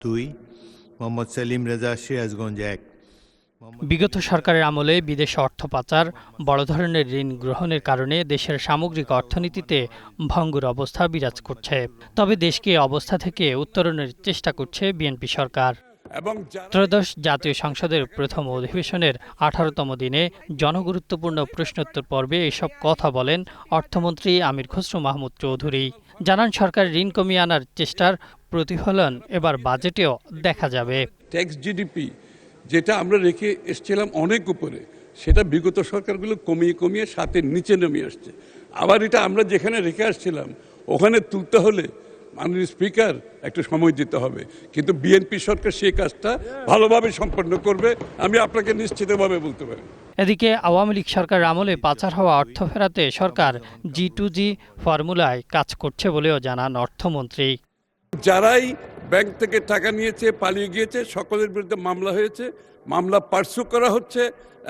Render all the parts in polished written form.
2 মোহাম্মদ সেলিম রেজা, সিরাজগঞ্জ 1। বিগত সরকারের আমলে বিদেশে অর্থ পাচার, বড় ধরনের ঋণ গ্রহণের কারণে দেশের সামগ্রিক অর্থনীতিতে ভঙ্গুর অবস্থা বিরাজ করছে। তবে দেশকে এই অবস্থা থেকে উত্তরণের চেষ্টা করছে বিএনপি সরকার। ত্রয়োদশ জাতীয় সংসদের প্রথম অধিবেশনের 18তম দিনে জনগুরুত্বপূর্ণ প্রশ্নোত্তর পর্বে এসব কথা বলেন অর্থমন্ত্রী আমির খসরু মাহমুদ চৌধুরী। জানান, সরকার ঋণ কমিয়ে আনার চেষ্টার প্রতিফলন এবার বাজেটেও দেখা যাবে। ট্যাক্স জিডিপি যেটা আমরা রেখে এসেছিলাম অনেক উপরে, সেটা বিগত সরকারগুলো কমিয়ে কমিয়ে সাতের নিচে নেমে আসছে। আবার এটা আমরা যেখানে রেখে আসছিলাম ওখানে তুলতে হলে মাননীয় স্পিকার একটু সময় দিতে হবে, কিন্তু বিএনপি সরকার সেই কাজটা ভালোভাবে সম্পন্ন করবে, আমি আপনাকে নিশ্চিতভাবে বলতে পারি। এদিকে আওয়ামী লীগ সরকারের আমলে পাচার হওয়া অর্থ ফেরাতে সরকার G2G ফর্মুলায় কাজ করছে বলেও জানান অর্থমন্ত্রী। যারাই ব্যাংক থেকে টাকা নিয়েছে, পালিয়ে গিয়েছে, সকলের বিরুদ্ধে মামলা হয়েছে, মামলা পার্সু করা হচ্ছে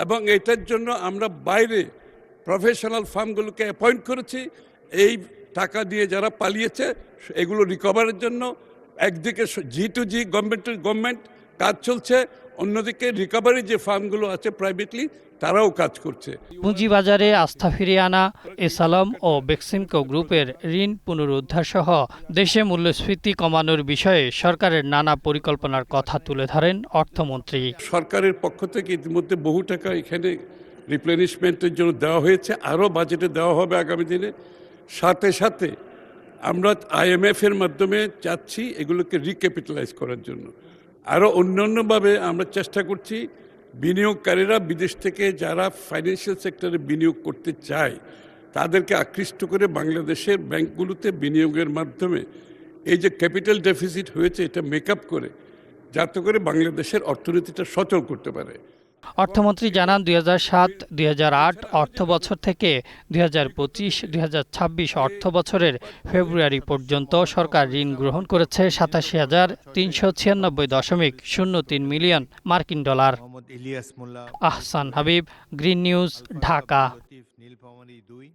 এবং এটার জন্য আমরা বাইরে প্রফেশনাল ফার্মগুলোকে অ্যাপয়েন্ট করেছি। এই টাকা দিয়ে যারা পালিয়েছে এগুলো রিকভারের জন্য একদিকে G2G গভর্নমেন্ট কাজ চলছে, অন্যদিকে রিকভারি যে ফার্মগুলো আছে প্রাইভেটলি তারাও কাজ করছে। পুঁজিবাজারে আস্থা ফিরিয়ে আনা, এসালম ও বেক্সিমকো গ্রুপের ঋণ পুনরুদ্ধার সহ দেশে মূল্যস্ফীতি কমানোর বিষয়ে সরকারের নানা পরিকল্পনার কথা তুলে ধরেন অর্থমন্ত্রী। সরকারের পক্ষ থেকে ইতিমধ্যে বহু টাকা এখানে রিপ্লেনিশমেন্টের জন্য দেওয়া হয়েছে, আরও বাজেটে দেওয়া হবে আগামী দিনে। সাথে সাথে আমরা IMF এর মাধ্যমে চাচ্ছি এগুলোকে রিক্যাপিটালাইজ করার জন্য। আরও অন্যান্যভাবে আমরা চেষ্টা করছি বিনিয়োগকারীরা বিদেশ থেকে যারা ফাইন্যান্সিয়াল সেক্টরে বিনিয়োগ করতে চায় তাদেরকে আকৃষ্ট করে বাংলাদেশের ব্যাংকগুলোতে বিনিয়োগের মাধ্যমে এই যে ক্যাপিটাল ডেফিসিট হয়েছে এটা মেকআপ করে, যাতে করে বাংলাদেশের অর্থনীতিটা সচল করতে পারে। অর্থমন্ত্রী জানান, 2007-2008 অর্থ বছর থেকে 2025-2026 অর্থ বছরের ফেব্রুয়ারি পর্যন্ত সরকার ঋণ গ্রহণ করেছে 87,396.03 মিলিয়ন মার্কিন ডলার। মোহাম্মদ ইলিয়াস মোল্লা, আহসান হাবিব, গ্রিন নিউজ, ঢাকা। নীলফামারী 2।